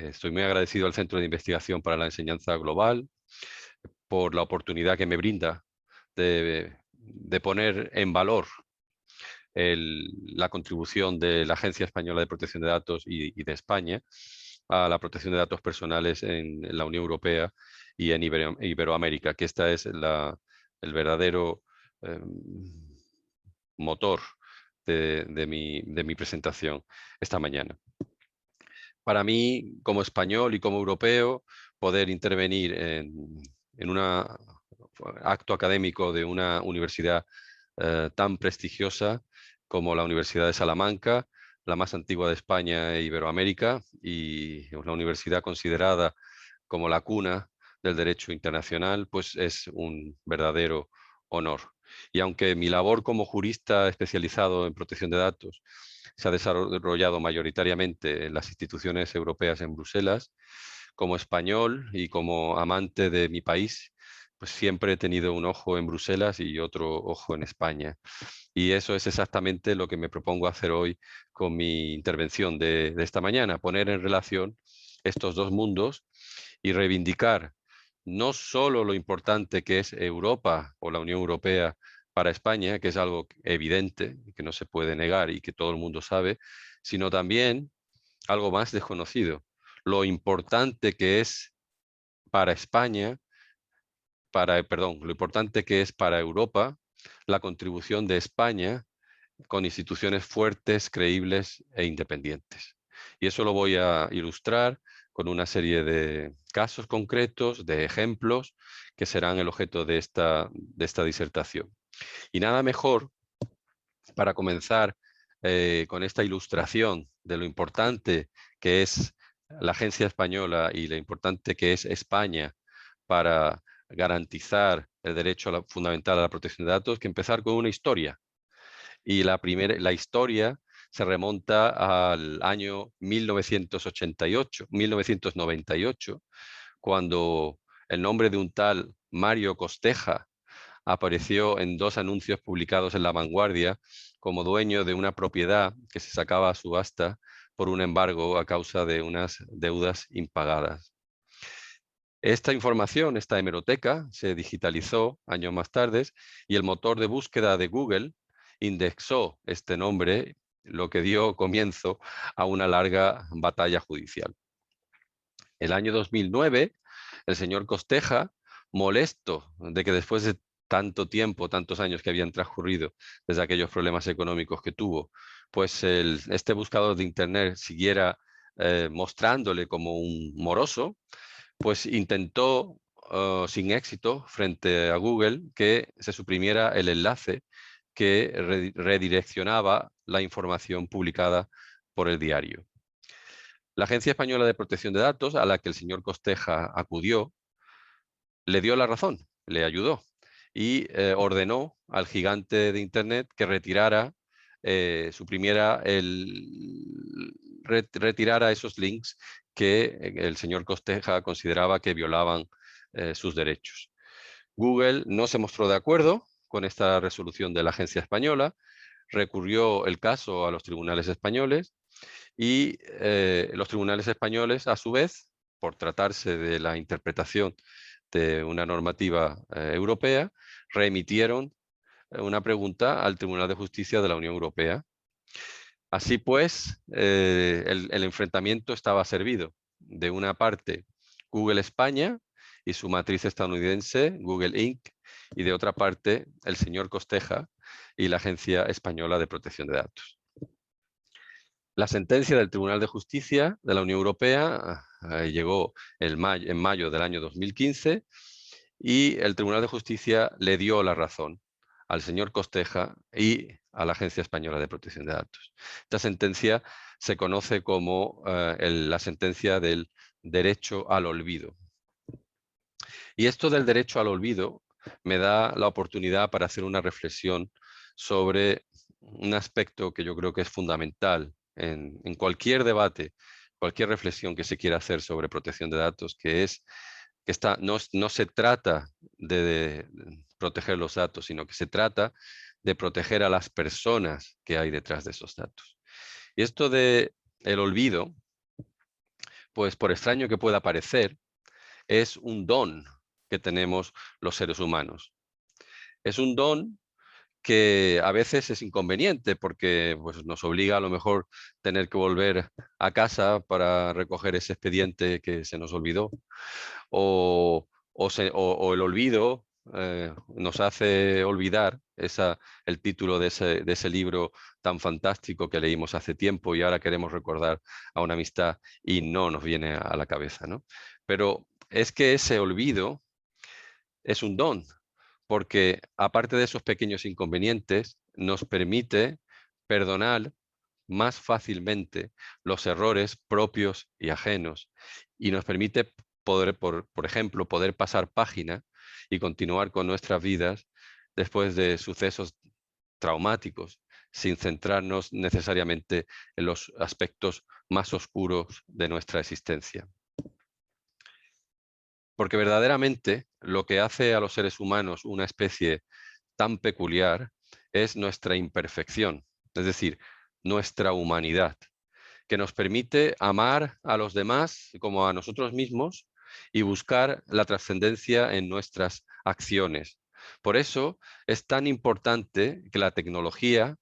Estoy muy agradecido al Centro de Investigación para la Enseñanza Global por la oportunidad que me brinda de poner en valor la contribución de la Agencia Española de Protección de Datos y de España a la protección de datos personales en la Unión Europea y en Iberoamérica, que esta es el verdadero motor de mi presentación esta mañana. Para mí, como español y como europeo, poder intervenir en un acto académico de una universidad tan prestigiosa como la Universidad de Salamanca, la más antigua de España e Iberoamérica, y una universidad considerada como la cuna del derecho internacional, pues es un verdadero honor. Y aunque mi labor como jurista especializado en protección de datos se ha desarrollado mayoritariamente en las instituciones europeas en Bruselas, como español y como amante de mi país, pues siempre he tenido un ojo en Bruselas y otro ojo en España. Y eso es exactamente lo que me propongo hacer hoy con mi intervención de esta mañana, poner en relación estos dos mundos y reivindicar no solo lo importante que es Europa o la Unión Europea para España, que es algo evidente, que no se puede negar y que todo el mundo sabe, sino también algo más desconocido, lo importante que es para España, lo importante que es para Europa la contribución de España con instituciones fuertes, creíbles e independientes. Y eso lo voy a ilustrar con una serie de casos concretos, de ejemplos, que serán el objeto de esta disertación. Y nada mejor para comenzar con esta ilustración de lo importante que es la Agencia Española y lo importante que es España para garantizar el derecho fundamental a la protección de datos, que empezar con una historia. Y la historia se remonta al año 1998, cuando el nombre de un tal Mario Costeja apareció en dos anuncios publicados en La Vanguardia como dueño de una propiedad que se sacaba a subasta por un embargo a causa de unas deudas impagadas. Esta información, esta hemeroteca, se digitalizó años más tarde y el motor de búsqueda de Google indexó este nombre, lo que dio comienzo a una larga batalla judicial. El año 2009, el señor Costeja, molesto de que después de tanto tiempo, tantos años que habían transcurrido desde aquellos problemas económicos que tuvo, pues este buscador de Internet siguiera mostrándole como un moroso, pues intentó, sin éxito, frente a Google, que se suprimiera el enlace que redireccionaba la información publicada por el diario. La Agencia Española de Protección de Datos, a la que el señor Costeja acudió, le dio la razón, le ayudó y ordenó al gigante de Internet que retirara, retirara esos links que el señor Costeja consideraba que violaban sus derechos. Google no se mostró de acuerdo con esta resolución de la agencia española, recurrió el caso a los tribunales españoles y los tribunales españoles, a su vez, por tratarse de la interpretación de una normativa europea, remitieron una pregunta al Tribunal de Justicia de la Unión Europea. Así pues, el enfrentamiento estaba servido. De una parte, Google España y su matriz estadounidense, Google Inc., y de otra parte, el señor Costeja y la Agencia Española de Protección de Datos. La sentencia del Tribunal de Justicia de la Unión Europea llegó en mayo del año 2015 y el Tribunal de Justicia le dio la razón al señor Costeja y a la Agencia Española de Protección de Datos. Esta sentencia se conoce como la sentencia del derecho al olvido. Y esto del derecho al olvido me da la oportunidad para hacer una reflexión sobre un aspecto que yo creo que es fundamental en cualquier debate, cualquier reflexión que se quiera hacer sobre protección de datos, que es que no se trata de proteger los datos, sino que se trata de proteger a las personas que hay detrás de esos datos. Y esto de el olvido, pues por extraño que pueda parecer, es un don que tenemos los seres humanos. Es un don que a veces es inconveniente porque pues, nos obliga a lo mejor tener que volver a casa para recoger ese expediente que se nos olvidó, o el olvido nos hace olvidar el título de ese libro tan fantástico que leímos hace tiempo y ahora queremos recordar a una amistad y no nos viene a la cabeza, ¿no? Pero es que ese olvido es un don, porque aparte de esos pequeños inconvenientes, nos permite perdonar más fácilmente los errores propios y ajenos y nos permite poder, por ejemplo, poder pasar página y continuar con nuestras vidas después de sucesos traumáticos, sin centrarnos necesariamente en los aspectos más oscuros de nuestra existencia. Porque verdaderamente lo que hace a los seres humanos una especie tan peculiar es nuestra imperfección, es decir, nuestra humanidad, que nos permite amar a los demás como a nosotros mismos y buscar la trascendencia en nuestras acciones. Por eso es tan importante que la tecnología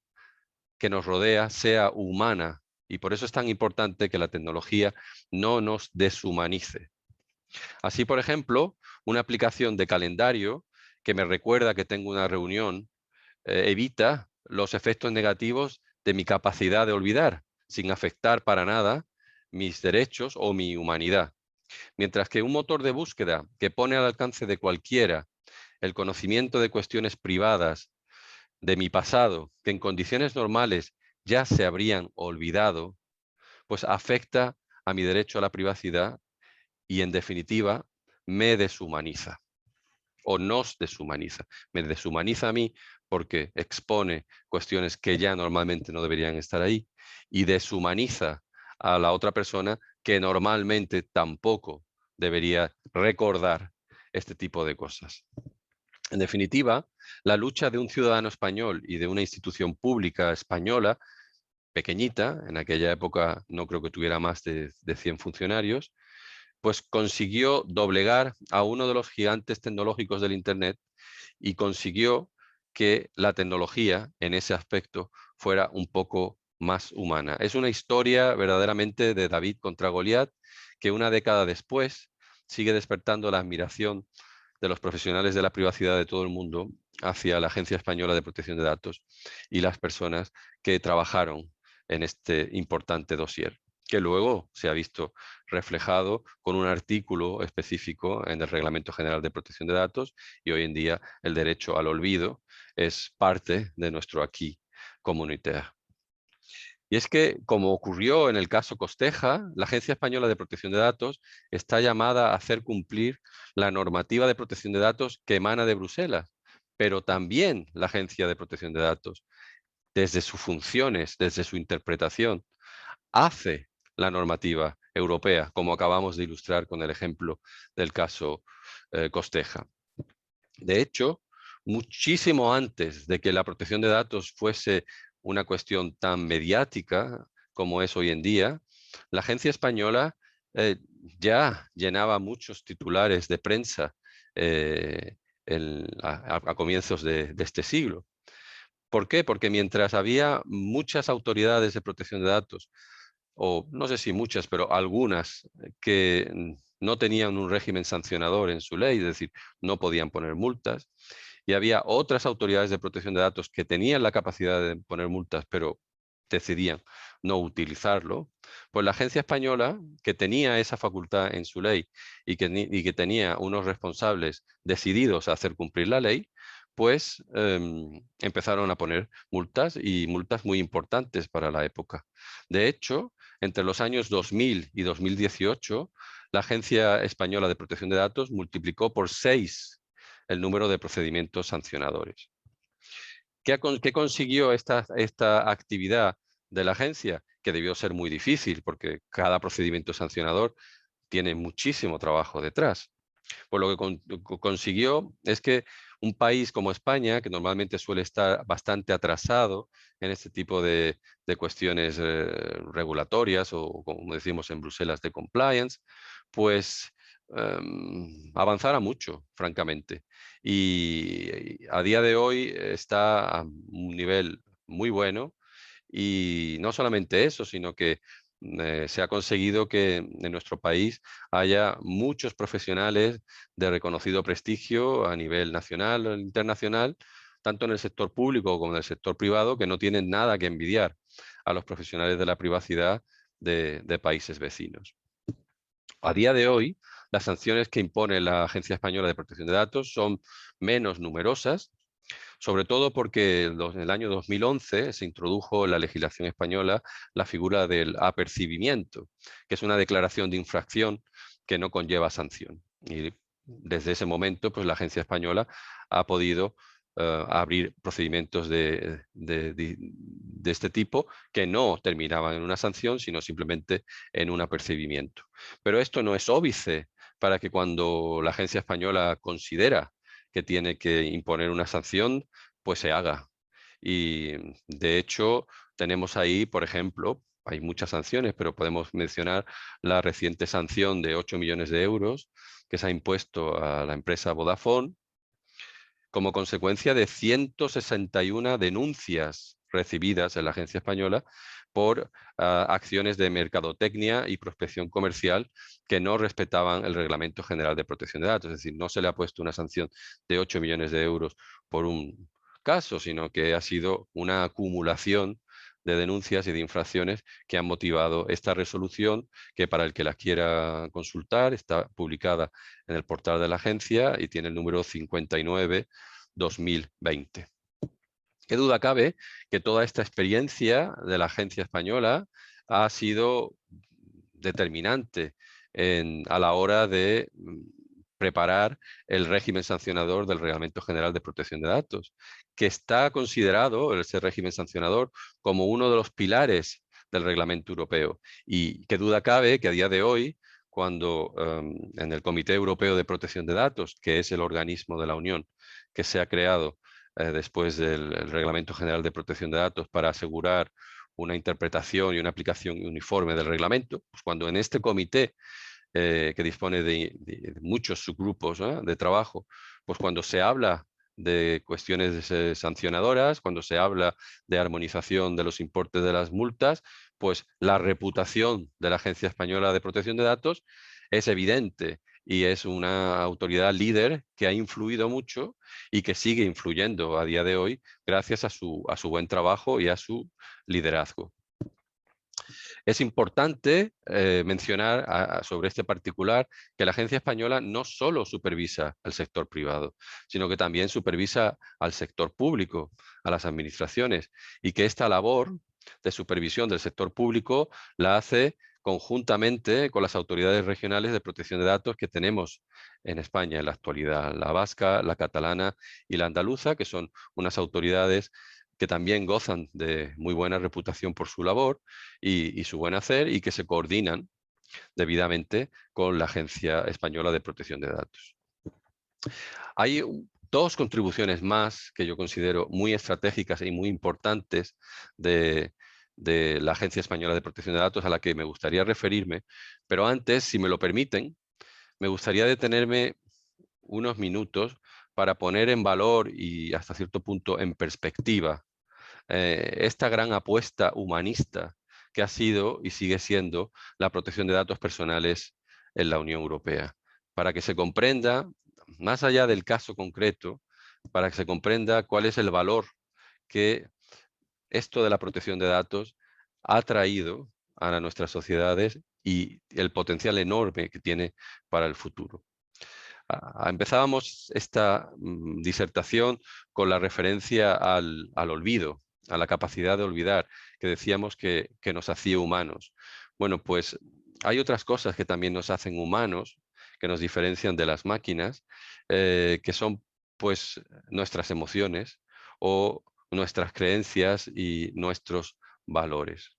que nos rodea sea humana y por eso es tan importante que la tecnología no nos deshumanice. Así, por ejemplo, una aplicación de calendario que me recuerda que tengo una reunión evita los efectos negativos de mi capacidad de olvidar, sin afectar para nada mis derechos o mi humanidad. Mientras que un motor de búsqueda que pone al alcance de cualquiera el conocimiento de cuestiones privadas de mi pasado, que en condiciones normales ya se habrían olvidado, pues afecta a mi derecho a la privacidad y, en definitiva, me deshumaniza o nos deshumaniza. Me deshumaniza a mí porque expone cuestiones que ya normalmente no deberían estar ahí y deshumaniza a la otra persona que normalmente tampoco debería recordar este tipo de cosas. En definitiva, la lucha de un ciudadano español y de una institución pública española, pequeñita, en aquella época no creo que tuviera más de 100 funcionarios, pues consiguió doblegar a uno de los gigantes tecnológicos del Internet y consiguió que la tecnología en ese aspecto fuera un poco más humana. Es una historia verdaderamente de David contra Goliat que una década después sigue despertando la admiración de los profesionales de la privacidad de todo el mundo hacia la Agencia Española de Protección de Datos y las personas que trabajaron en este importante dossier, que luego se ha visto reflejado con un artículo específico en el Reglamento General de Protección de Datos y hoy en día el derecho al olvido es parte de nuestro acquis communautaire. Y es que, como ocurrió en el caso Costeja, la Agencia Española de Protección de Datos está llamada a hacer cumplir la normativa de protección de datos que emana de Bruselas, pero también la Agencia de Protección de Datos, desde sus funciones, desde su interpretación, hace la normativa europea, como acabamos de ilustrar con el ejemplo del caso Costeja. De hecho, muchísimo antes de que la protección de datos fuese una cuestión tan mediática como es hoy en día, la agencia española ya llenaba muchos titulares de prensa eh, a comienzos de este siglo. ¿Por qué? Porque mientras había muchas autoridades de protección de datos, o no sé si muchas, pero algunas que no tenían un régimen sancionador en su ley, es decir, no podían poner multas, y había otras autoridades de protección de datos que tenían la capacidad de poner multas, pero decidían no utilizarlo, pues la agencia española, que tenía esa facultad en su ley y que tenía unos responsables decididos a hacer cumplir la ley, pues empezaron a poner multas y multas muy importantes para la época. De hecho, entre los años 2000 y 2018, la Agencia Española de Protección de Datos multiplicó por 6 el número de procedimientos sancionadores. ¿Qué consiguió esta actividad de la agencia? Que debió ser muy difícil porque cada procedimiento sancionador tiene muchísimo trabajo detrás. Pues lo que consiguió es que un país como España, que normalmente suele estar bastante atrasado en este tipo de cuestiones regulatorias o, como decimos en Bruselas, de compliance, pues avanzara mucho, francamente. Y a día de hoy está a un nivel muy bueno y no solamente eso, sino que se ha conseguido que en nuestro país haya muchos profesionales de reconocido prestigio a nivel nacional o internacional, tanto en el sector público como en el sector privado, que no tienen nada que envidiar a los profesionales de la privacidad de países vecinos. A día de hoy, las sanciones que impone la Agencia Española de Protección de Datos son menos numerosas, sobre todo porque en el año 2011 se introdujo en la legislación española la figura del apercibimiento, que es una declaración de infracción que no conlleva sanción. Y desde ese momento, pues la agencia española ha podido abrir procedimientos de este tipo que no terminaban en una sanción, sino simplemente en un apercibimiento. Pero esto no es óbice para que cuando la agencia española considera que tiene que imponer una sanción, pues se haga. Y de hecho, tenemos ahí, por ejemplo, hay muchas sanciones, pero podemos mencionar la reciente sanción de 8 millones de euros que se ha impuesto a la empresa Vodafone como consecuencia de 161 denuncias recibidas en la agencia española por acciones de mercadotecnia y prospección comercial que no respetaban el Reglamento General de Protección de Datos. Es decir, no se le ha puesto una sanción de 8 millones de euros por un caso, sino que ha sido una acumulación de denuncias y de infracciones que han motivado esta resolución, que para el que la quiera consultar está publicada en el portal de la agencia y tiene el número 59/2020. Qué duda cabe que toda esta experiencia de la agencia española ha sido determinante a la hora de preparar el régimen sancionador del Reglamento General de Protección de Datos, que está considerado, ese régimen sancionador, como uno de los pilares del reglamento europeo. Y qué duda cabe que a día de hoy, cuando en el Comité Europeo de Protección de Datos, que es el organismo de la Unión que se ha creado después del Reglamento General de Protección de Datos para asegurar una interpretación y una aplicación uniforme del reglamento, pues cuando en este comité que dispone de muchos subgrupos, ¿no?, de trabajo, pues cuando se habla de cuestiones sancionadoras, cuando se habla de armonización de los importes de las multas, pues la reputación de la Agencia Española de Protección de Datos es evidente y es una autoridad líder que ha influido mucho y que sigue influyendo a día de hoy gracias a su buen trabajo y a su liderazgo. Es importante mencionar sobre este particular que la agencia española no solo supervisa al sector privado, sino que también supervisa al sector público, a las administraciones, y que esta labor de supervisión del sector público la hace conjuntamente con las autoridades regionales de protección de datos que tenemos en España en la actualidad, la vasca, la catalana y la andaluza, que son unas autoridades que también gozan de muy buena reputación por su labor y su buen hacer y que se coordinan debidamente con la Agencia Española de Protección de Datos. Hay dos contribuciones más que yo considero muy estratégicas y muy importantes de la Agencia Española de Protección de Datos a la que me gustaría referirme, pero antes, si me lo permiten, me gustaría detenerme unos minutos para poner en valor y hasta cierto punto en perspectiva esta gran apuesta humanista que ha sido y sigue siendo la protección de datos personales en la Unión Europea. Para que se comprenda, más allá del caso concreto, para que se comprenda cuál es el valor que esto de la protección de datos ha traído a nuestras sociedades y el potencial enorme que tiene para el futuro. Empezábamos esta disertación con la referencia al olvido, a la capacidad de olvidar, que decíamos que nos hacía humanos. Bueno, pues hay otras cosas que también nos hacen humanos, que nos diferencian de las máquinas, que son pues nuestras emociones o nuestras creencias y nuestros valores.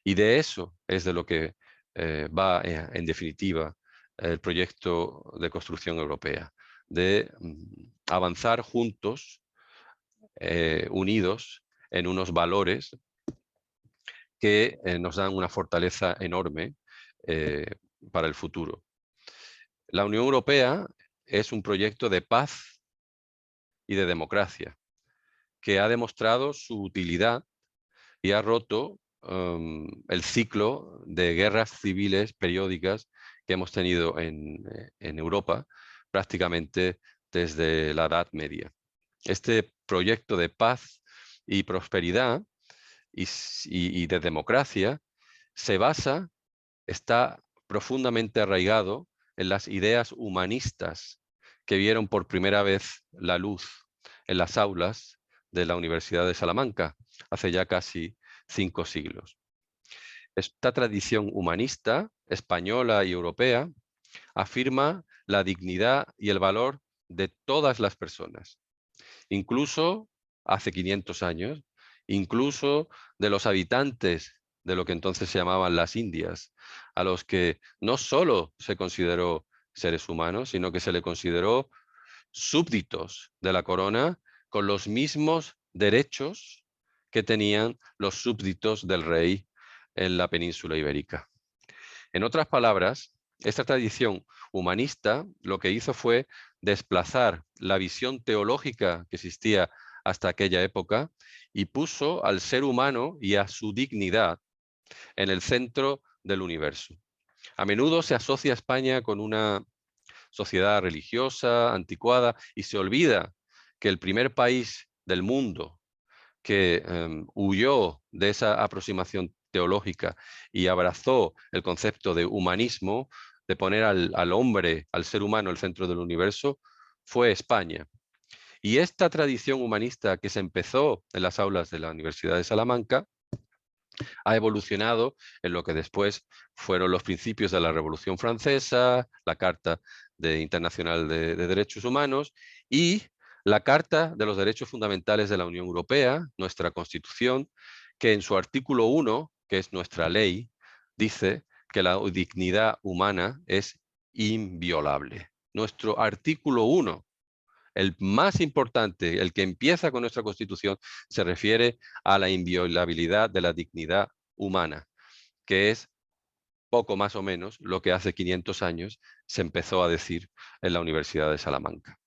Y de eso es de lo que va, en definitiva, el proyecto de construcción europea, de avanzar juntos, unidos en unos valores que nos dan una fortaleza enorme para el futuro. La Unión Europea es un proyecto de paz y de democracia que ha demostrado su utilidad y ha roto el ciclo de guerras civiles periódicas que hemos tenido en Europa prácticamente desde la Edad Media. Este proyecto de paz y prosperidad y de democracia se basa, está profundamente arraigado en las ideas humanistas que vieron por primera vez la luz en las aulas de la Universidad de Salamanca hace ya casi 5 siglos. Esta tradición humanista, española y europea, afirma la dignidad y el valor de todas las personas, incluso hace 500 años, incluso de los habitantes de lo que entonces se llamaban las Indias, a los que no solo se consideró seres humanos, sino que se le consideró súbditos de la corona con los mismos derechos que tenían los súbditos del rey en la península ibérica. En otras palabras, esta tradición humanista lo que hizo fue desplazar la visión teológica que existía hasta aquella época y puso al ser humano y a su dignidad en el centro del universo. A menudo se asocia a España con una sociedad religiosa, anticuada, y se olvida que el primer país del mundo que huyó de esa aproximación teológica y abrazó el concepto de humanismo, de poner al hombre, al ser humano, al centro del universo, fue España. Y esta tradición humanista que se empezó en las aulas de la Universidad de Salamanca ha evolucionado en lo que después fueron los principios de la Revolución Francesa, la Carta Internacional de Derechos Humanos y la Carta de los Derechos Fundamentales de la Unión Europea, nuestra Constitución, que en su artículo 1, que es nuestra ley, dice que la dignidad humana es inviolable. Nuestro artículo 1, el más importante, el que empieza con nuestra Constitución, se refiere a la inviolabilidad de la dignidad humana, que es poco más o menos lo que hace 500 años se empezó a decir en la Universidad de Salamanca.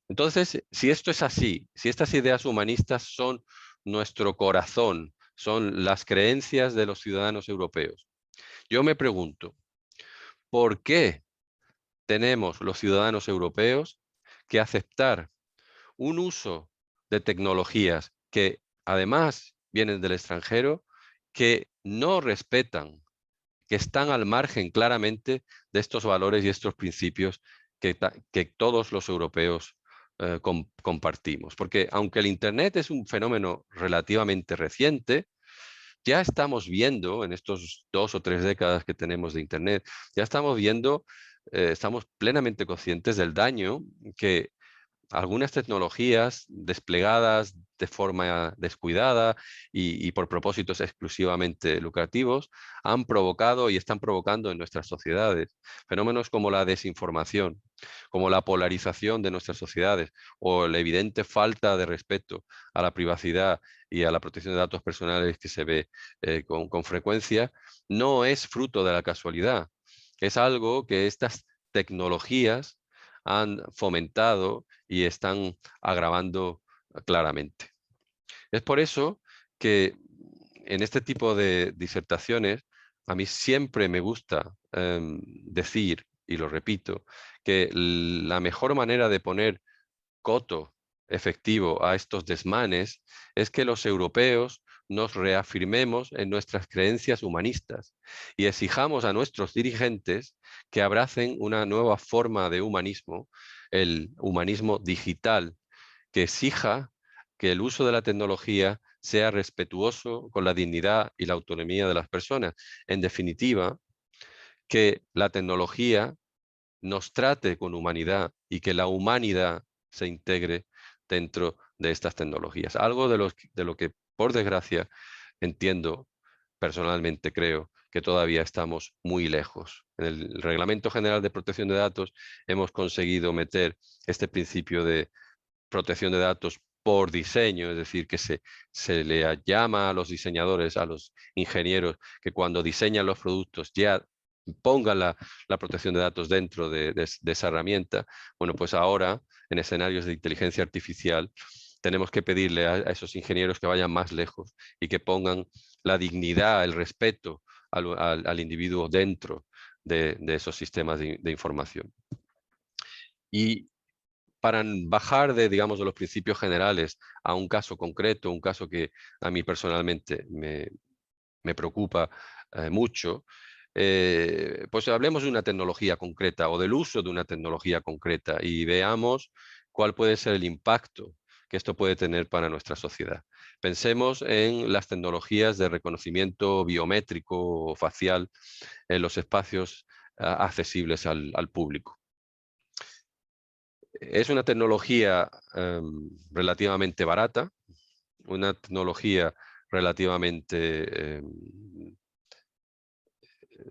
Entonces, si esto es así, si estas ideas humanistas son nuestro corazón, son las creencias de los ciudadanos europeos, yo me pregunto, ¿por qué tenemos los ciudadanos europeos que aceptar un uso de tecnologías que además vienen del extranjero, que no respetan, que están al margen claramente de estos valores y estos principios que todos los europeos compartimos? Porque aunque el Internet es un fenómeno relativamente reciente, ya estamos viendo en estos 2 o 3 décadas que tenemos de Internet, ya estamos viendo, estamos plenamente conscientes del daño que algunas tecnologías desplegadas de forma descuidada y por propósitos exclusivamente lucrativos han provocado y están provocando en nuestras sociedades fenómenos como la desinformación, como la polarización de nuestras sociedades o la evidente falta de respeto a la privacidad y a la protección de datos personales que se ve con frecuencia. No es fruto de la casualidad, es algo que estas tecnologías han fomentado y están agravando claramente. Es por eso que en este tipo de disertaciones a mí siempre me gusta decir, y lo repito, que la mejor manera de poner coto efectivo a estos desmanes es que los europeos nos reafirmemos en nuestras creencias humanistas y exijamos a nuestros dirigentes que abracen una nueva forma de humanismo, el humanismo digital, que exija que el uso de la tecnología sea respetuoso con la dignidad y la autonomía de las personas. En definitiva, que la tecnología nos trate con humanidad y que la humanidad se integre dentro de estas tecnologías. Algo de lo que, por desgracia, entiendo, personalmente creo, que todavía estamos muy lejos. En el Reglamento General de Protección de Datos hemos conseguido meter este principio de protección de datos por diseño, es decir, que se le llama a los diseñadores, a los ingenieros, que cuando diseñan los productos ya pongan la protección de datos dentro de esa herramienta. Bueno, pues ahora, en escenarios de inteligencia artificial, tenemos que pedirle a esos ingenieros que vayan más lejos y que pongan la dignidad, el respeto al individuo dentro de esos sistemas de información. Y para bajar de, digamos, de los principios generales a un caso concreto, un caso que a mí personalmente me preocupa mucho, pues hablemos de una tecnología concreta o del uso de una tecnología concreta y veamos cuál puede ser el impacto que esto puede tener para nuestra sociedad. Pensemos en las tecnologías de reconocimiento biométrico o facial en los espacios accesibles al público. Es una tecnología relativamente barata, una tecnología relativamente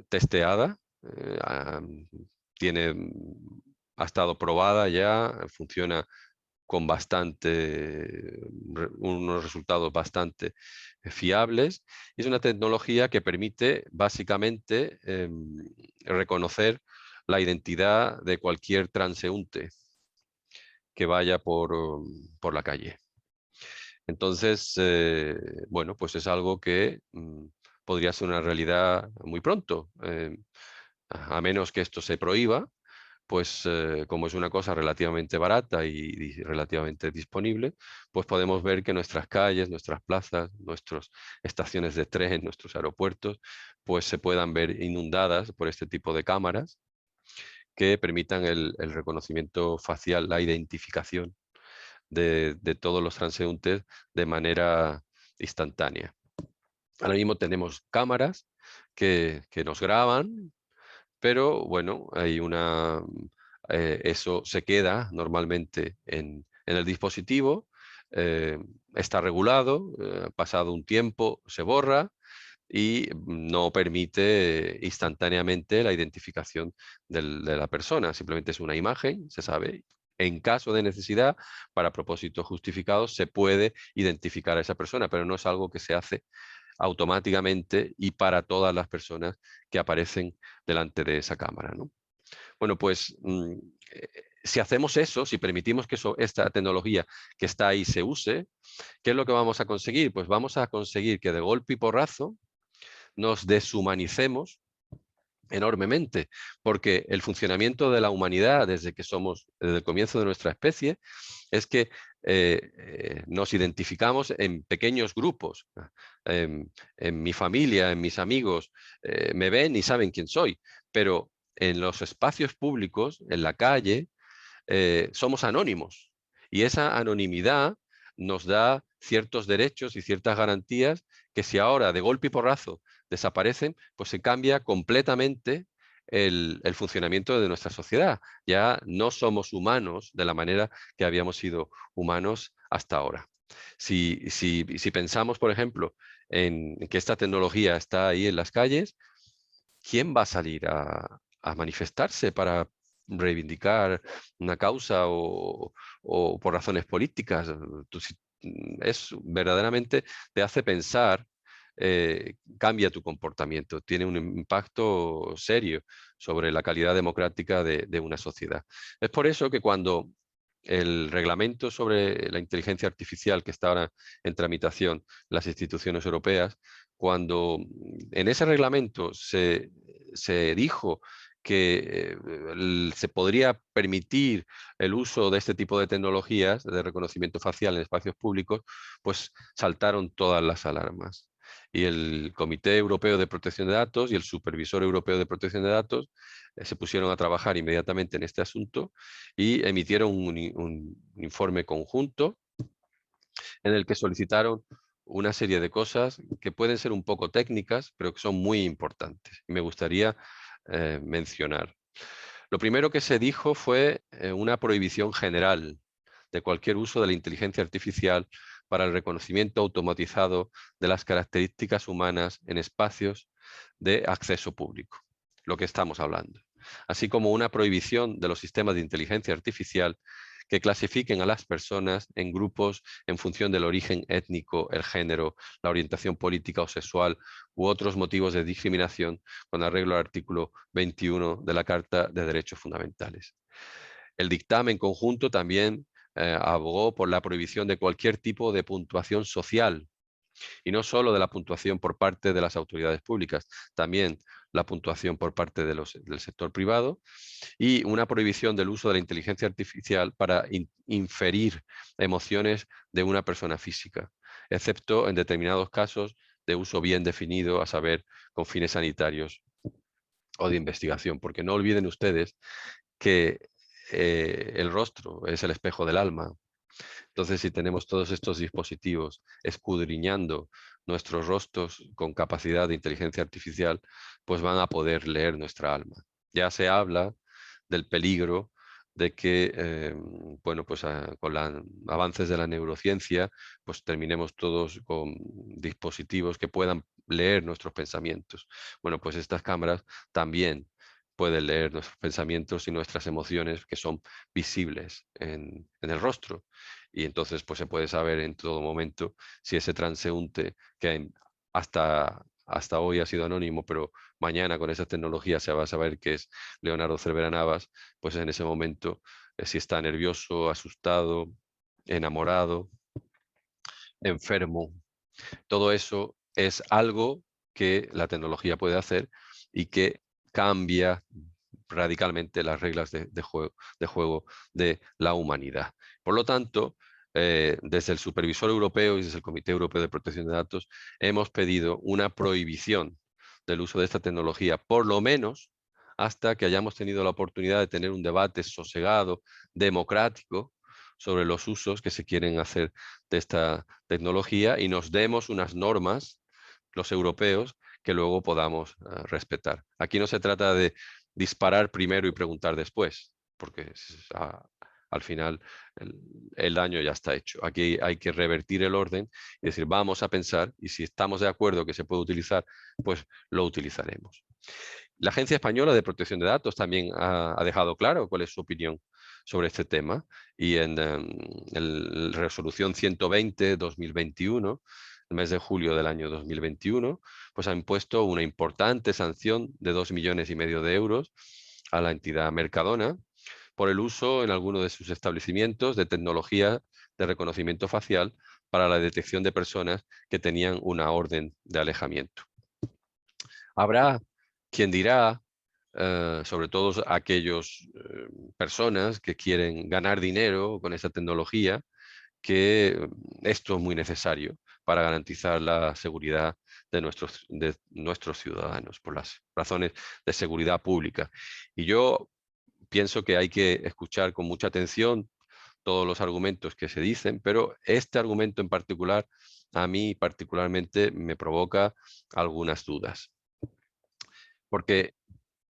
testeada, ha estado probada ya, funciona con unos resultados bastante fiables. Es una tecnología que permite básicamente reconocer la identidad de cualquier transeúnte que vaya por la calle. Entonces, bueno, pues es algo que podría ser una realidad muy pronto, a menos que esto se prohíba, pues como es una cosa relativamente barata y relativamente disponible, pues podemos ver que nuestras calles, nuestras plazas, nuestras estaciones de tren, nuestros aeropuertos, pues se puedan ver inundadas por este tipo de cámaras que permitan el reconocimiento facial, la identificación de todos los transeúntes de manera instantánea. Ahora mismo tenemos cámaras que nos graban, pero bueno, eso se queda normalmente en el dispositivo, está regulado, pasado un tiempo se borra y no permite instantáneamente la identificación de la persona. Simplemente es una imagen, se sabe. En caso de necesidad, para propósitos justificados, se puede identificar a esa persona, pero no es algo que se hace automáticamente y para todas las personas que aparecen delante de esa cámara, ¿no? Bueno, pues si hacemos eso, si permitimos que esta tecnología que está ahí se use, ¿qué es lo que vamos a conseguir? Pues vamos a conseguir que de golpe y porrazo nos deshumanicemos enormemente, porque el funcionamiento de la humanidad desde el comienzo de nuestra especie, es que nos identificamos en pequeños grupos. En mi familia, en mis amigos, me ven y saben quién soy, pero en los espacios públicos, en la calle, somos anónimos. Y esa anonimidad nos da ciertos derechos y ciertas garantías que si ahora de golpe y porrazo desaparecen, pues se cambia completamente el funcionamiento de nuestra sociedad. Ya no somos humanos de la manera que habíamos sido humanos hasta ahora. Si pensamos, por ejemplo, en que esta tecnología está ahí en las calles, ¿quién va a salir a manifestarse para reivindicar una causa o por razones políticas? Verdaderamente te hace pensar, cambia tu comportamiento, tiene un impacto serio sobre la calidad democrática de una sociedad. Es por eso que cuando el reglamento sobre la inteligencia artificial que está ahora en tramitación en las instituciones europeas, cuando en ese reglamento se dijo que se podría permitir el uso de este tipo de tecnologías de reconocimiento facial en espacios públicos, pues saltaron todas las alarmas. Y el Comité Europeo de Protección de Datos y el Supervisor Europeo de Protección de Datos se pusieron a trabajar inmediatamente en este asunto y emitieron un informe conjunto en el que solicitaron una serie de cosas que pueden ser un poco técnicas, pero que son muy importantes. Y me gustaría mencionar. Lo primero que se dijo fue una prohibición general de cualquier uso de la inteligencia artificial para el reconocimiento automatizado de las características humanas en espacios de acceso público, lo que estamos hablando, así como una prohibición de los sistemas de inteligencia artificial que clasifiquen a las personas en grupos en función del origen étnico, el género, la orientación política o sexual u otros motivos de discriminación con arreglo al artículo 21 de la Carta de Derechos Fundamentales. El dictamen conjunto también abogó por la prohibición de cualquier tipo de puntuación social, y no solo de la puntuación por parte de las autoridades públicas, también la puntuación por parte del sector privado, y una prohibición del uso de la inteligencia artificial para inferir emociones de una persona física, excepto en determinados casos de uso bien definido, a saber, con fines sanitarios o de investigación, porque no olviden ustedes que el rostro es el espejo del alma. Entonces, si tenemos todos estos dispositivos escudriñando nuestros rostros con capacidad de inteligencia artificial, pues van a poder leer nuestra alma. Ya se habla del peligro de que, bueno, pues con los avances de la neurociencia, pues terminemos todos con dispositivos que puedan leer nuestros pensamientos. Bueno, pues estas cámaras también pueden leer nuestros pensamientos y nuestras emociones que son visibles en el rostro. Y entonces pues se puede saber en todo momento si ese transeúnte que hasta hoy ha sido anónimo, pero mañana con esa tecnología se va a saber que es Leonardo Cervera Navas, pues en ese momento si está nervioso, asustado, enamorado, enfermo, todo eso es algo que la tecnología puede hacer y que cambia radicalmente las reglas de juego de la humanidad. Por lo tanto, desde el Supervisor Europeo y desde el Comité Europeo de Protección de Datos hemos pedido una prohibición del uso de esta tecnología, por lo menos hasta que hayamos tenido la oportunidad de tener un debate sosegado, democrático, sobre los usos que se quieren hacer de esta tecnología y nos demos unas normas, los europeos, que luego podamos respetar. Aquí no se trata de disparar primero y preguntar después, porque al final el daño ya está hecho. Aquí hay que revertir el orden y decir, vamos a pensar y si estamos de acuerdo que se puede utilizar, pues lo utilizaremos. La Agencia Española de Protección de Datos también ha dejado claro cuál es su opinión sobre este tema y en la resolución 120-2021, el mes de julio del año 2021, pues ha impuesto una importante sanción de 2,5 millones de euros a la entidad Mercadona por el uso en alguno de sus establecimientos de tecnología de reconocimiento facial para la detección de personas que tenían una orden de alejamiento. Habrá quien dirá, sobre todo aquellas personas que quieren ganar dinero con esa tecnología, que esto es muy necesario para garantizar la seguridad de nuestros ciudadanos, por las razones de seguridad pública. Y yo pienso que hay que escuchar con mucha atención todos los argumentos que se dicen, pero este argumento en particular, a mí particularmente me provoca algunas dudas. Porque,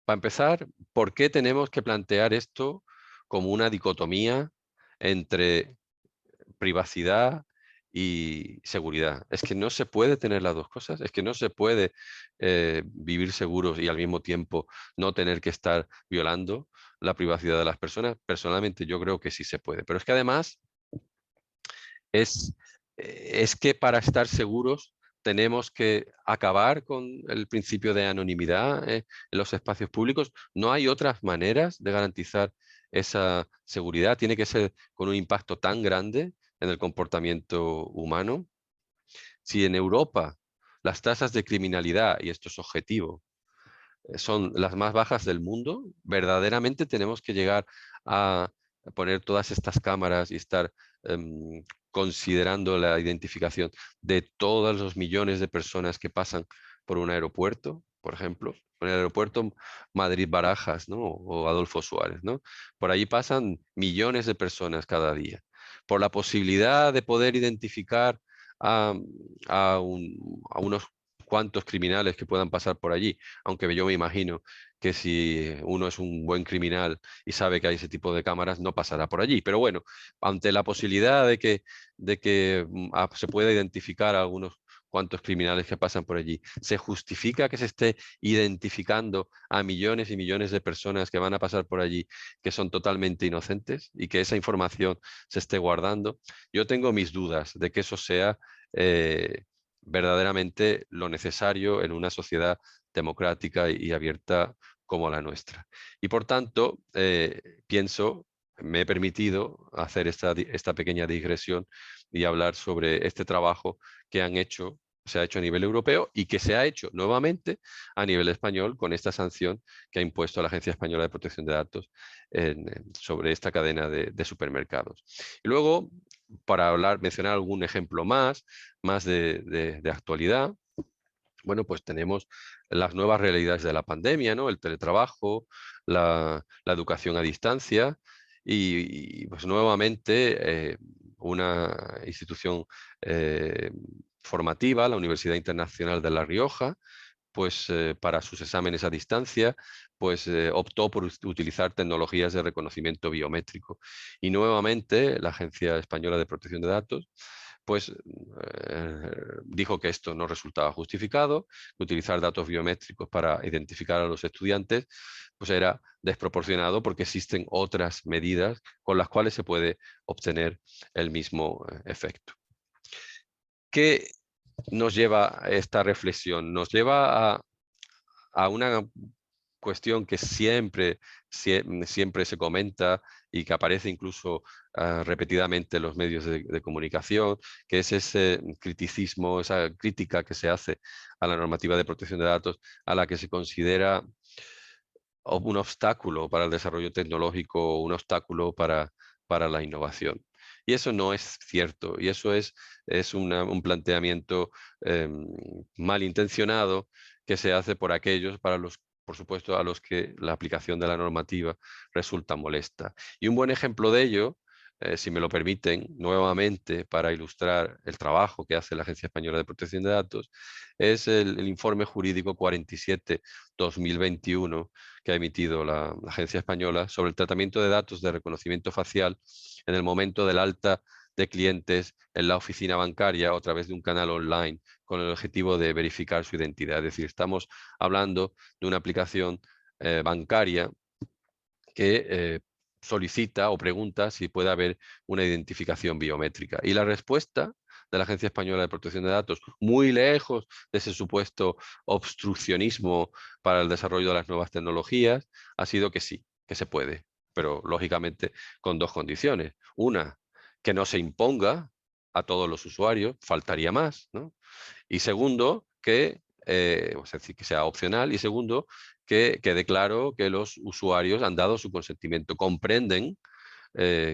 para empezar, ¿por qué tenemos que plantear esto como una dicotomía entre privacidad y seguridad? Es que no se puede tener las dos cosas, es que no se puede vivir seguros y al mismo tiempo no tener que estar violando la privacidad de las personas. Personalmente yo creo que sí se puede, pero es que además es que para estar seguros tenemos que acabar con el principio de anonimidad en los espacios públicos. No hay otras maneras de garantizar esa seguridad. Tiene que ser con un impacto tan grande en el comportamiento humano. Si en Europa las tasas de criminalidad, y esto es objetivo, son las más bajas del mundo, verdaderamente tenemos que llegar a poner todas estas cámaras y estar considerando la identificación de todos los millones de personas que pasan por un aeropuerto, por ejemplo, por el aeropuerto Madrid-Barajas, ¿no? O Adolfo Suárez, ¿no? Por ahí pasan millones de personas cada día. Por la posibilidad de poder identificar a, a unos cuantos criminales que puedan pasar por allí, aunque yo me imagino que si uno es un buen criminal y sabe que hay ese tipo de cámaras, no pasará por allí. Pero bueno, ante la posibilidad de que se pueda identificar a algunos cuántos criminales que pasan por allí. ¿Se justifica que se esté identificando a millones y millones de personas que van a pasar por allí que son totalmente inocentes y que esa información se esté guardando? Yo tengo mis dudas de que eso sea verdaderamente lo necesario en una sociedad democrática y abierta como la nuestra. Y por tanto, pienso, me he permitido hacer esta pequeña digresión y hablar sobre este trabajo que se ha hecho a nivel europeo y que se ha hecho nuevamente a nivel español con esta sanción que ha impuesto la Agencia Española de Protección de Datos sobre esta cadena de supermercados. Y luego, para mencionar algún ejemplo más de actualidad, bueno, pues tenemos las nuevas realidades de la pandemia, ¿no? El teletrabajo, la educación a distancia pues nuevamente una institución formativa, la Universidad Internacional de La Rioja, pues para sus exámenes a distancia, pues optó por utilizar tecnologías de reconocimiento biométrico. Y nuevamente la Agencia Española de Protección de Datos pues dijo que esto no resultaba justificado, que utilizar datos biométricos para identificar a los estudiantes pues era desproporcionado porque existen otras medidas con las cuales se puede obtener el mismo efecto. ¿Qué nos lleva a esta reflexión? Nos lleva a una cuestión que siempre se comenta y que aparece incluso repetidamente en los medios de comunicación, que es ese criticismo, esa crítica que se hace a la normativa de protección de datos, a la que se considera un obstáculo para el desarrollo tecnológico, un obstáculo para la innovación. Y eso no es cierto, y eso es un planteamiento malintencionado que se hace por aquellos por supuesto, a los que la aplicación de la normativa resulta molesta. Y un buen ejemplo de ello, si me lo permiten, nuevamente para ilustrar el trabajo que hace la Agencia Española de Protección de Datos, es el informe jurídico 47/2021 que ha emitido la Agencia Española sobre el tratamiento de datos de reconocimiento facial en el momento del alta de clientes en la oficina bancaria o a través de un canal online con el objetivo de verificar su identidad. Es decir, estamos hablando de una aplicación bancaria que solicita o pregunta si puede haber una identificación biométrica. Y la respuesta de la Agencia Española de Protección de Datos, muy lejos de ese supuesto obstruccionismo para el desarrollo de las nuevas tecnologías, ha sido que sí, que se puede, pero lógicamente con dos condiciones. Una, que no se imponga a todos los usuarios, faltaría más, ¿no? Y segundo, es decir, que sea opcional. Y segundo, que quede claro que los usuarios han dado su consentimiento, comprenden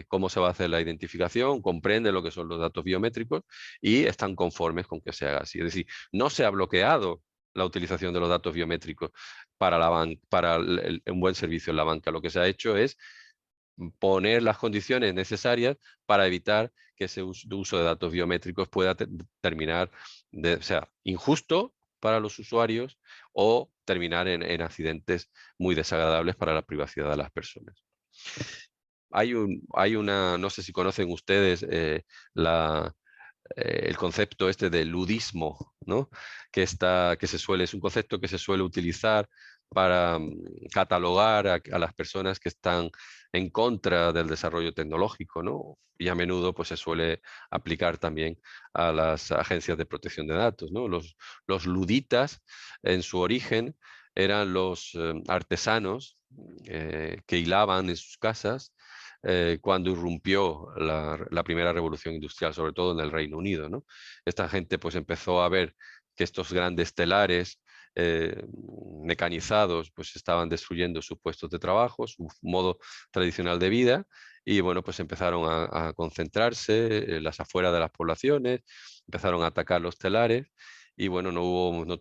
cómo se va a hacer la identificación, comprenden lo que son los datos biométricos y están conformes con que se haga así. Es decir, no se ha bloqueado la utilización de los datos biométricos para un buen servicio en la banca. Lo que se ha hecho es poner las condiciones necesarias para evitar que ese uso de datos biométricos pueda terminar o sea, injusto para los usuarios o terminar en accidentes muy desagradables para la privacidad de las personas. No sé si conocen ustedes el concepto este de ludismo, ¿no? Es un concepto que se suele utilizar para catalogar a las personas que están en contra del desarrollo tecnológico, ¿no? Y a menudo pues, se suele aplicar también a las agencias de protección de datos, ¿no? Los luditas, en su origen, eran los artesanos que hilaban en sus casas cuando irrumpió la primera revolución industrial, sobre todo en el Reino Unido, ¿no? Esta gente pues empezó a ver que estos grandes telares mecanizados pues estaban destruyendo sus puestos de trabajo, su modo tradicional de vida y bueno, pues empezaron a concentrarse en las afueras de las poblaciones, empezaron a atacar los telares y bueno,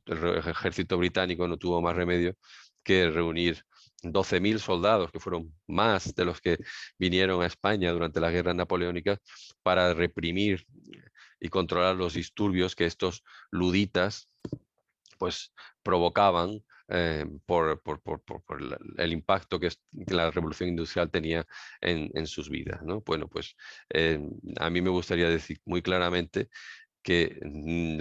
el ejército británico no tuvo más remedio que reunir 12.000 soldados, que fueron más de los que vinieron a España durante las guerras napoleónicas, para reprimir y controlar los disturbios que estos luditas pues provocaban por el impacto que la revolución industrial tenía en sus vidas, ¿no? Bueno, pues a mí me gustaría decir muy claramente que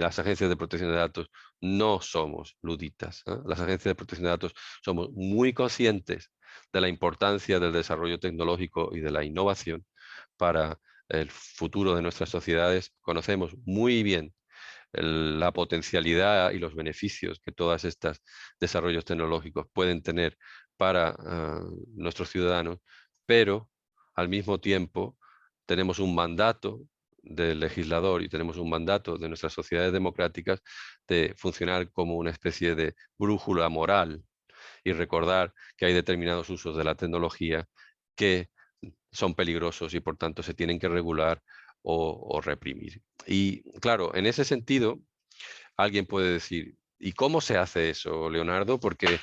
las agencias de protección de datos no somos luditas, ¿eh? Las agencias de protección de datos somos muy conscientes de la importancia del desarrollo tecnológico y de la innovación para el futuro de nuestras sociedades. Conocemos muy bien la potencialidad y los beneficios que todos estos desarrollos tecnológicos pueden tener para nuestros ciudadanos, pero al mismo tiempo tenemos un mandato del legislador y tenemos un mandato de nuestras sociedades democráticas de funcionar como una especie de brújula moral y recordar que hay determinados usos de la tecnología que son peligrosos y por tanto se tienen que regular o reprimir. Y claro, en ese sentido, alguien puede decir, ¿y cómo se hace eso, Leonardo? Porque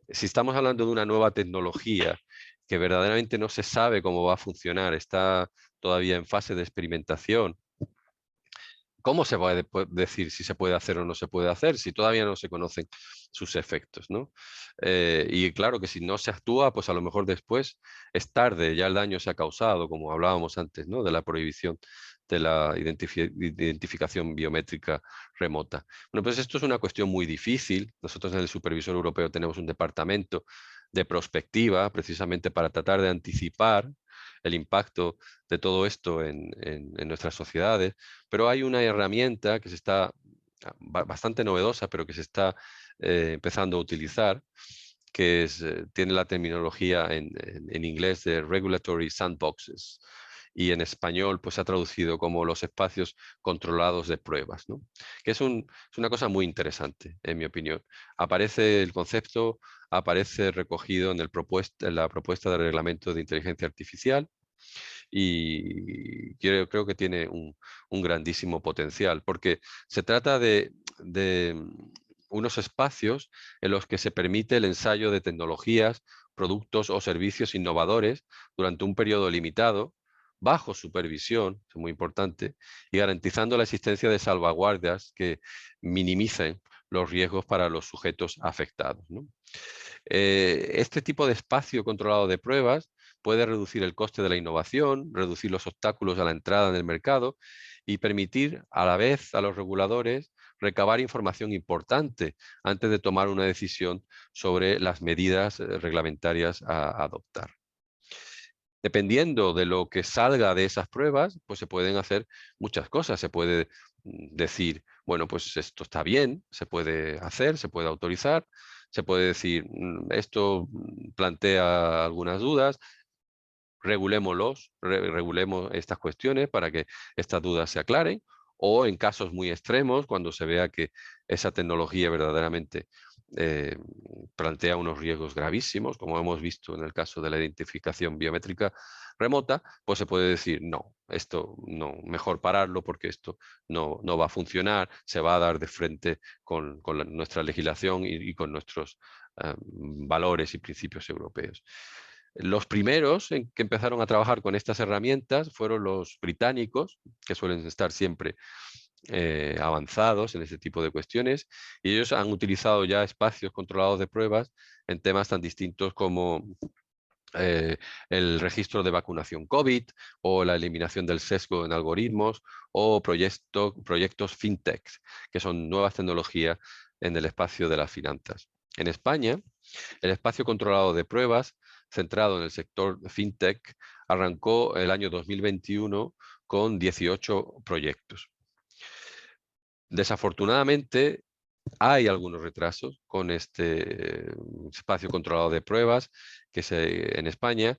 si estamos hablando de una nueva tecnología que verdaderamente no se sabe cómo va a funcionar, está todavía en fase de experimentación, ¿cómo se puede decir si se puede hacer o no se puede hacer si todavía no se conocen sus efectos, ¿no? Y claro que si no se actúa, pues a lo mejor después es tarde, ya el daño se ha causado, como hablábamos antes, ¿no? De la prohibición de la identificación biométrica remota. Bueno, pues esto es una cuestión muy difícil. Nosotros en el Supervisor Europeo tenemos un departamento de prospectiva, precisamente para tratar de anticipar el impacto de todo esto en nuestras sociedades, pero hay una herramienta que se está bastante novedosa, pero que se está empezando a utilizar, que tiene la terminología en inglés de Regulatory Sandboxes y en español pues se ha traducido como los espacios controlados de pruebas, ¿no? Que es una cosa muy interesante, en mi opinión. Aparece el concepto, aparece recogido en en la propuesta de reglamento de inteligencia artificial, y creo que tiene un grandísimo potencial, porque se trata de unos espacios en los que se permite el ensayo de tecnologías, productos o servicios innovadores durante un periodo limitado, bajo supervisión, es muy importante, y garantizando la existencia de salvaguardias que minimicen los riesgos para los sujetos afectados, ¿no? Este tipo de espacio controlado de pruebas puede reducir el coste de la innovación, reducir los obstáculos a la entrada en el mercado y permitir a la vez a los reguladores recabar información importante antes de tomar una decisión sobre las medidas reglamentarias a adoptar. Dependiendo de lo que salga de esas pruebas, pues se pueden hacer muchas cosas. Se puede decir, bueno, pues esto está bien, se puede hacer, se puede autorizar, se puede decir, esto plantea algunas dudas, regulemos estas cuestiones para que estas dudas se aclaren, o en casos muy extremos, cuando se vea que esa tecnología verdaderamente eh, plantea unos riesgos gravísimos, como hemos visto en el caso de la identificación biométrica remota, pues se puede decir, no, esto no, mejor pararlo porque esto no va a funcionar, se va a dar de frente con nuestra legislación y con nuestros valores y principios europeos. Los primeros en que empezaron a trabajar con estas herramientas fueron los británicos, que suelen estar siempre avanzados en ese tipo de cuestiones, y ellos han utilizado ya espacios controlados de pruebas en temas tan distintos como el registro de vacunación COVID o la eliminación del sesgo en algoritmos o proyectos fintech, que son nuevas tecnologías en el espacio de las finanzas. En España, el espacio controlado de pruebas, centrado en el sector fintech, arrancó el año 2021 con 18 proyectos. Desafortunadamente, hay algunos retrasos con este espacio controlado de pruebas en España,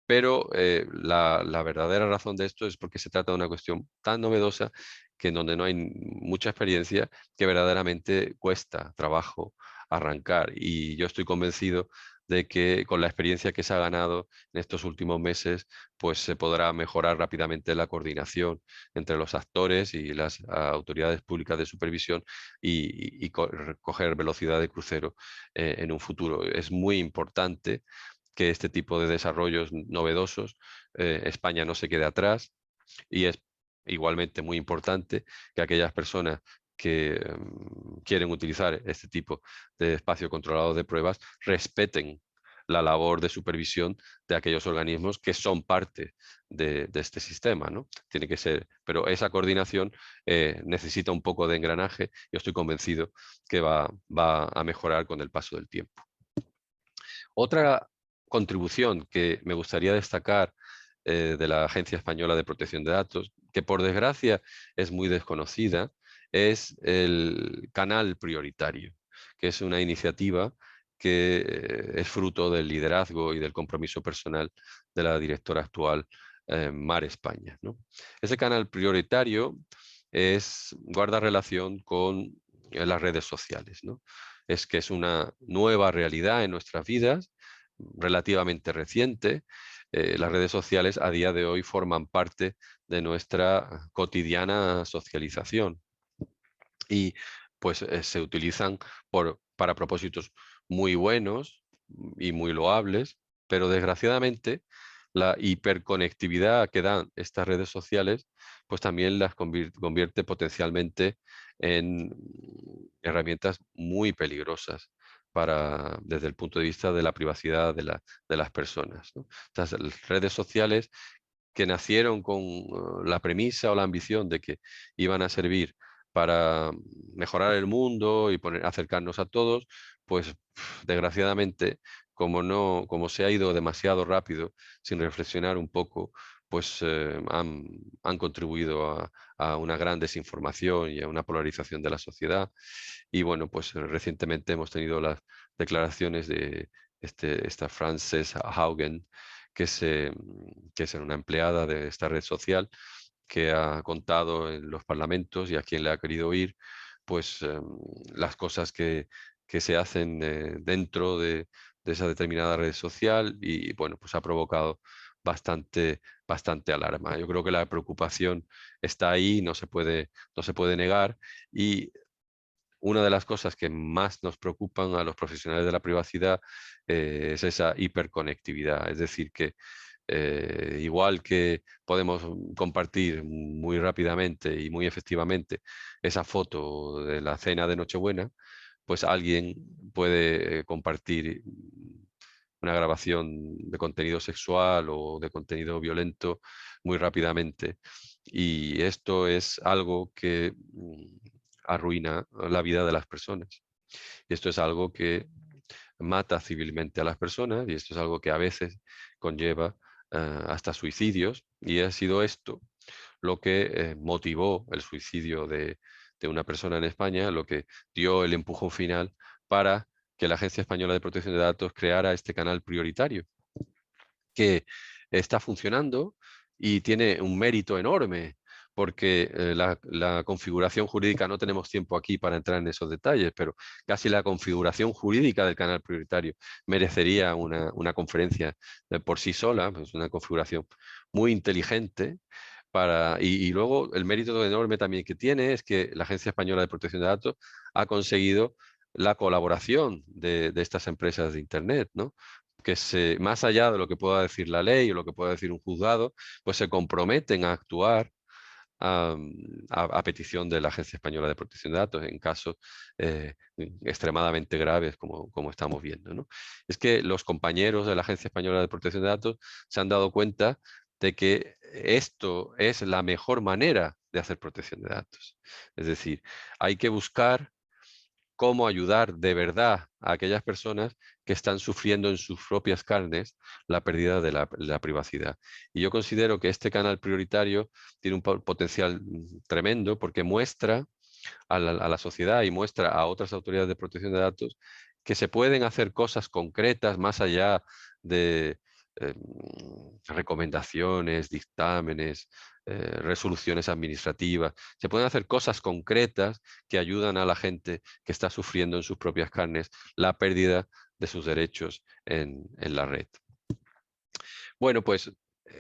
pero la verdadera razón de esto es porque se trata de una cuestión tan novedosa que en donde no hay mucha experiencia, que verdaderamente cuesta trabajo arrancar. Y yo estoy convencido de que con la experiencia que se ha ganado en estos últimos meses, pues se podrá mejorar rápidamente la coordinación entre los actores y las autoridades públicas de supervisión y coger velocidad de crucero en un futuro. Es muy importante que este tipo de desarrollos novedosos, España no se quede atrás, y es igualmente muy importante que aquellas personas que quieren utilizar este tipo de espacio controlado de pruebas respeten la labor de supervisión de aquellos organismos que son parte de este sistema, ¿no? Tiene que ser, pero esa coordinación necesita un poco de engranaje. Yo estoy convencido que va a mejorar con el paso del tiempo. Otra contribución que me gustaría destacar de la Agencia Española de Protección de Datos, que por desgracia es muy desconocida, es el canal prioritario, que es una iniciativa que es fruto del liderazgo y del compromiso personal de la directora actual, Mar España, ¿no? Ese canal prioritario guarda relación con las redes sociales, ¿no? Es que es una nueva realidad en nuestras vidas, relativamente reciente. Las redes sociales a día de hoy forman parte de nuestra cotidiana socialización y pues se utilizan para propósitos muy buenos y muy loables, pero desgraciadamente la hiperconectividad que dan estas redes sociales pues también las convierte potencialmente en herramientas muy peligrosas desde el punto de vista de la privacidad de las personas, ¿no? Estas redes sociales que nacieron con la premisa o la ambición de que iban a servir para mejorar el mundo y acercarnos a todos, pues desgraciadamente, como se ha ido demasiado rápido, sin reflexionar un poco, pues han contribuido a una gran desinformación y a una polarización de la sociedad. Y bueno, pues recientemente hemos tenido las declaraciones de esta Frances Haugen, que es una empleada de esta red social, que ha contado en los parlamentos y a quien le ha querido oír, pues las cosas que se hacen dentro de esa determinada red social y bueno, pues ha provocado bastante alarma. Yo creo que la preocupación está ahí, no se puede negar y una de las cosas que más nos preocupan a los profesionales de la privacidad es esa hiperconectividad, es decir, que igual que podemos compartir muy rápidamente y muy efectivamente esa foto de la cena de Nochebuena, pues alguien puede compartir una grabación de contenido sexual o de contenido violento muy rápidamente. Y esto es algo que arruina la vida de las personas. Y esto es algo que mata civilmente a las personas y esto es algo que a veces conlleva hasta suicidios y ha sido esto lo que motivó el suicidio de una persona en España, lo que dio el empujón final para que la Agencia Española de Protección de Datos creara este canal prioritario que está funcionando y tiene un mérito enorme porque la configuración jurídica, no tenemos tiempo aquí para entrar en esos detalles, pero casi la configuración jurídica del canal prioritario merecería una conferencia por sí sola, pues una configuración muy inteligente. Y luego el mérito enorme también que tiene es que la Agencia Española de Protección de Datos ha conseguido la colaboración de estas empresas de Internet, ¿no? Más allá de lo que pueda decir la ley o lo que pueda decir un juzgado, pues se comprometen a actuar a, a petición de la Agencia Española de Protección de Datos en casos extremadamente graves como estamos viendo, ¿no? Es que los compañeros de la Agencia Española de Protección de Datos se han dado cuenta de que esto es la mejor manera de hacer protección de datos. Es decir, hay que buscar cómo ayudar de verdad a aquellas personas que están sufriendo en sus propias carnes la pérdida de la privacidad. Y yo considero que este canal prioritario tiene un potencial tremendo porque muestra a la sociedad y muestra a otras autoridades de protección de datos que se pueden hacer cosas concretas más allá de eh, recomendaciones, dictámenes, resoluciones administrativas. Se pueden hacer cosas concretas que ayudan a la gente que está sufriendo en sus propias carnes la pérdida de sus derechos en la red. Bueno, pues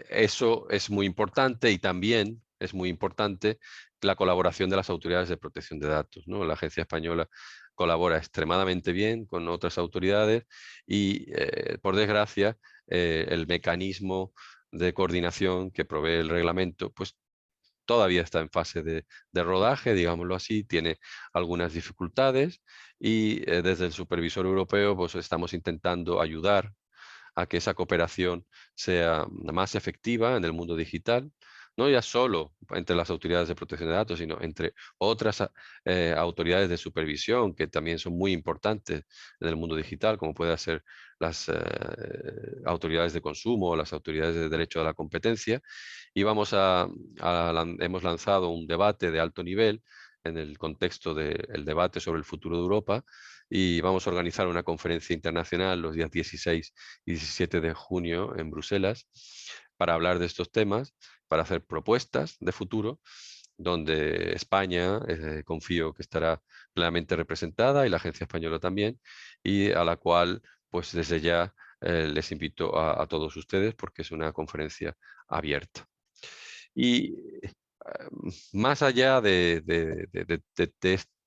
eso es muy importante y también es muy importante la colaboración de las autoridades de protección de datos, ¿no? La Agencia Española colabora extremadamente bien con otras autoridades y, por desgracia, el mecanismo de coordinación que provee el reglamento, pues todavía está en fase de rodaje, digámoslo así, tiene algunas dificultades y desde el supervisor europeo pues estamos intentando ayudar a que esa cooperación sea más efectiva en el mundo digital, no ya solo entre las autoridades de protección de datos, sino entre otras autoridades de supervisión que también son muy importantes en el mundo digital, como puede ser las autoridades de consumo o las autoridades de derecho a la competencia. Y hemos lanzado un debate de alto nivel en el contexto del debate sobre el futuro de Europa, y vamos a organizar una conferencia internacional los días 16 y 17 de junio en Bruselas para hablar de estos temas, para hacer propuestas de futuro, donde España confío que estará plenamente representada y la Agencia Española también, y a la cual pues desde ya les invito a todos ustedes porque es una conferencia abierta. Y más allá de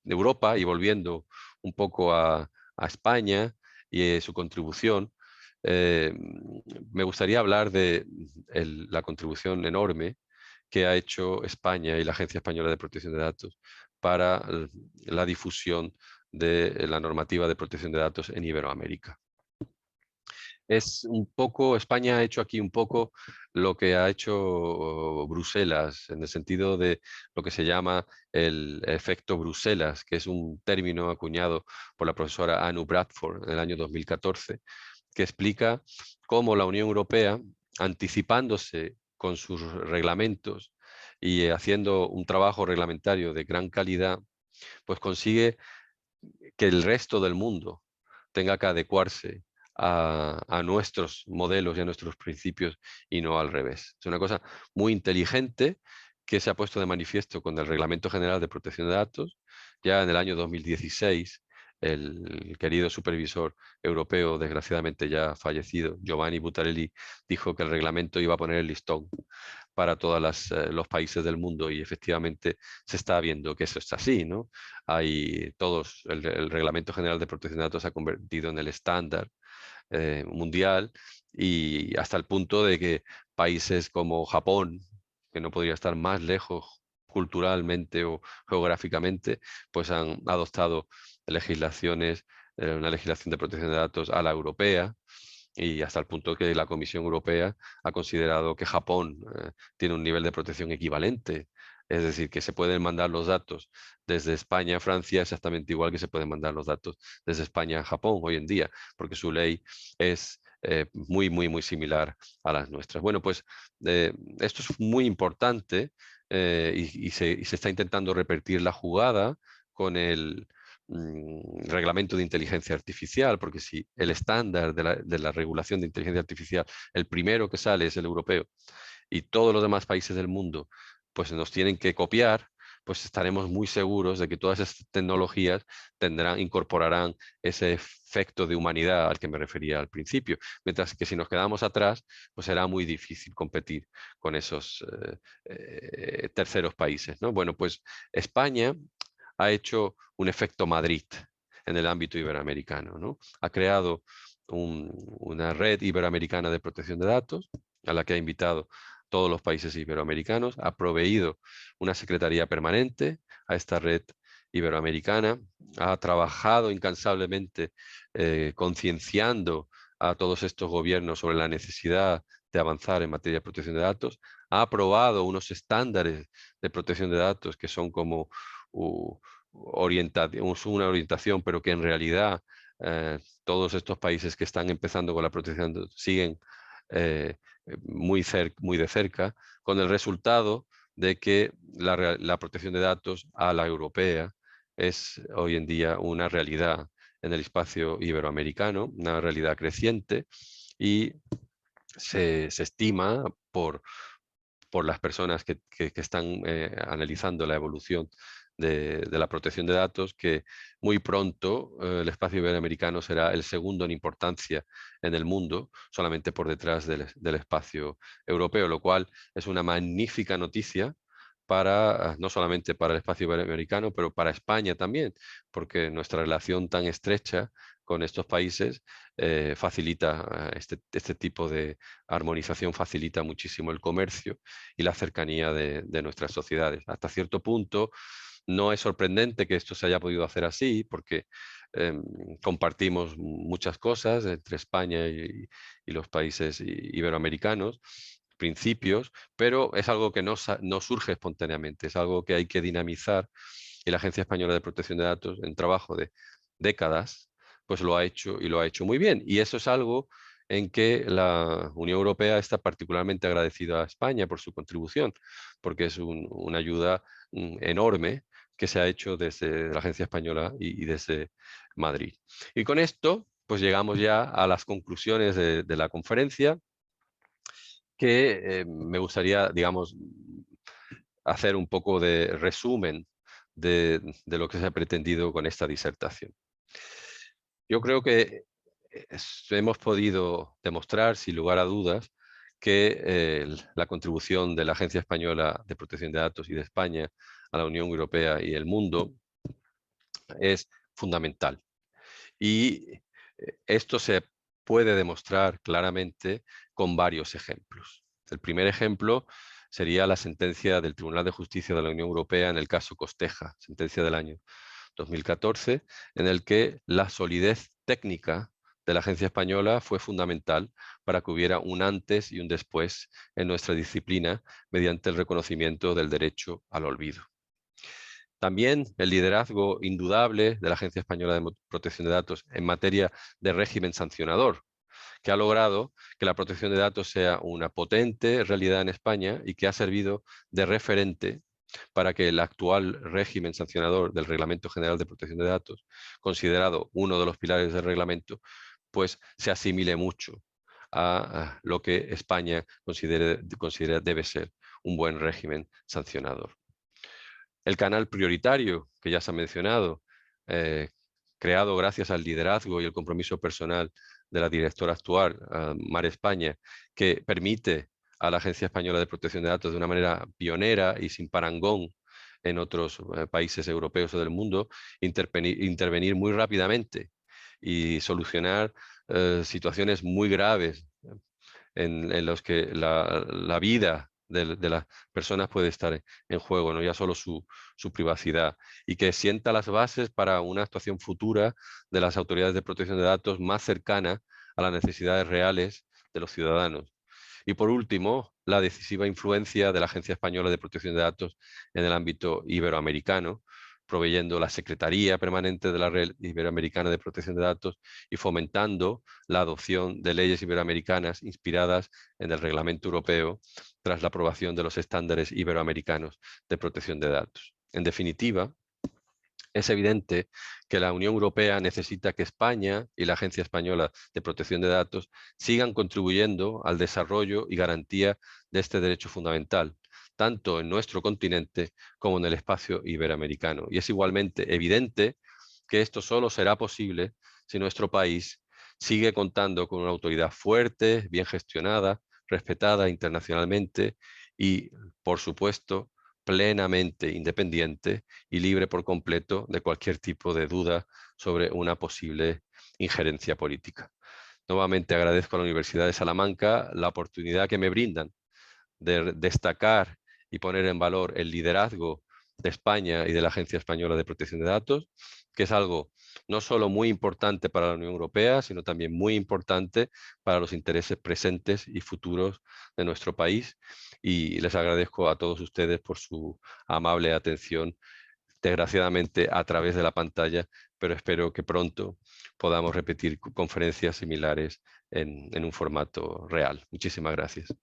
Europa y volviendo un poco a España y su contribución, eh, me gustaría hablar de la contribución enorme que ha hecho España y la Agencia Española de Protección de Datos para la difusión de la normativa de protección de datos en Iberoamérica. Es un poco, España ha hecho aquí un poco lo que ha hecho Bruselas, en el sentido de lo que se llama el efecto Bruselas, que es un término acuñado por la profesora Anu Bradford en el año 2014, que explica cómo la Unión Europea, anticipándose con sus reglamentos y haciendo un trabajo reglamentario de gran calidad, pues consigue que el resto del mundo tenga que adecuarse a nuestros modelos y a nuestros principios y no al revés. Es una cosa muy inteligente que se ha puesto de manifiesto con el Reglamento General de Protección de Datos. Ya en el año 2016, el querido supervisor europeo, desgraciadamente ya fallecido, Giovanni Buttarelli, dijo que el reglamento iba a poner el listón para todos los países del mundo, y efectivamente se está viendo que eso está así, ¿no? El Reglamento General de Protección de Datos se ha convertido en el estándar mundial, y hasta el punto de que países como Japón, que no podría estar más lejos culturalmente o geográficamente, pues han adoptado legislaciones, una legislación de protección de datos a la europea, y hasta el punto que la Comisión Europea ha considerado que Japón tiene un nivel de protección equivalente. Es decir, que se pueden mandar los datos desde España a Francia exactamente igual que se pueden mandar los datos desde España a Japón hoy en día, porque su ley es muy similar a las nuestras. Bueno, pues esto es muy importante, y se está intentando repetir la jugada con el reglamento de inteligencia artificial, porque si el estándar de la regulación de inteligencia artificial, el primero que sale es el europeo, y todos los demás países del mundo pues nos tienen que copiar, pues estaremos muy seguros de que todas estas tecnologías incorporarán ese efecto de humanidad al que me refería al principio, mientras que si nos quedamos atrás, pues será muy difícil competir con esos terceros países, ¿no? Bueno, pues España ha hecho un efecto Madrid en el ámbito iberoamericano, ¿no? Ha creado una red iberoamericana de protección de datos a la que ha invitado todos los países iberoamericanos, ha proveído una secretaría permanente a esta red iberoamericana, ha trabajado incansablemente concienciando a todos estos gobiernos sobre la necesidad de avanzar en materia de protección de datos, ha aprobado unos estándares de protección de datos que son como una orientación, pero que en realidad todos estos países que están empezando con la protección de datos siguen eh, muy de cerca, con el resultado de que la protección de datos a la europea es hoy en día una realidad en el espacio iberoamericano, una realidad creciente, y se estima por las personas que están analizando la evolución de la protección de datos, que muy pronto el espacio iberoamericano será el segundo en importancia en el mundo, solamente por detrás del espacio europeo, lo cual es una magnífica noticia para, no solamente para el espacio iberoamericano, pero para España también, porque nuestra relación tan estrecha con estos países facilita este tipo de armonización, facilita muchísimo el comercio y la cercanía de nuestras sociedades. Hasta cierto punto, no es sorprendente que esto se haya podido hacer así, porque compartimos muchas cosas entre España y los países iberoamericanos, principios, pero es algo que no surge espontáneamente, es algo que hay que dinamizar y la Agencia Española de Protección de Datos, en trabajo de décadas, pues lo ha hecho y lo ha hecho muy bien. Y eso es algo en que la Unión Europea está particularmente agradecida a España por su contribución, porque es una ayuda enorme que se ha hecho desde la Agencia Española y desde Madrid. Y con esto, pues llegamos ya a las conclusiones de la conferencia, que me gustaría, digamos, hacer un poco de resumen de lo que se ha pretendido con esta disertación. Yo creo que hemos podido demostrar, sin lugar a dudas, que la contribución de la Agencia Española de Protección de Datos y de España a la Unión Europea y el mundo es fundamental. Y esto se puede demostrar claramente con varios ejemplos. El primer ejemplo sería la sentencia del Tribunal de Justicia de la Unión Europea en el caso Costeja, sentencia del año 2014, en el que la solidez técnica de la agencia española fue fundamental para que hubiera un antes y un después en nuestra disciplina mediante el reconocimiento del derecho al olvido. También el liderazgo indudable de la Agencia Española de Protección de Datos en materia de régimen sancionador, que ha logrado que la protección de datos sea una potente realidad en España y que ha servido de referente para que el actual régimen sancionador del Reglamento General de Protección de Datos, considerado uno de los pilares del reglamento, pues se asimile mucho a lo que España considera debe ser un buen régimen sancionador. El canal prioritario, que ya se ha mencionado, creado gracias al liderazgo y el compromiso personal de la directora actual, Mar España, que permite a la Agencia Española de Protección de Datos de una manera pionera y sin parangón en otros países europeos o del mundo, intervenir muy rápidamente y solucionar situaciones muy graves en los que la vida de las personas puede estar en juego, no ya solo su privacidad, y que sienta las bases para una actuación futura de las autoridades de protección de datos más cercana a las necesidades reales de los ciudadanos. Y por último, la decisiva influencia de la Agencia Española de Protección de Datos en el ámbito iberoamericano, proveyendo la Secretaría Permanente de la Red Iberoamericana de Protección de Datos y fomentando la adopción de leyes iberoamericanas inspiradas en el Reglamento Europeo tras la aprobación de los estándares iberoamericanos de protección de datos. En definitiva, es evidente que la Unión Europea necesita que España y la Agencia Española de Protección de Datos sigan contribuyendo al desarrollo y garantía de este derecho fundamental, tanto en nuestro continente como en el espacio iberoamericano. Y es igualmente evidente que esto solo será posible si nuestro país sigue contando con una autoridad fuerte, bien gestionada, respetada internacionalmente y, por supuesto, plenamente independiente y libre por completo de cualquier tipo de duda sobre una posible injerencia política. Nuevamente agradezco a la Universidad de Salamanca la oportunidad que me brindan de destacar y poner en valor el liderazgo de España y de la Agencia Española de Protección de Datos, que es algo no solo muy importante para la Unión Europea, sino también muy importante para los intereses presentes y futuros de nuestro país. Y les agradezco a todos ustedes por su amable atención, desgraciadamente a través de la pantalla, pero espero que pronto podamos repetir conferencias similares en un formato real. Muchísimas gracias.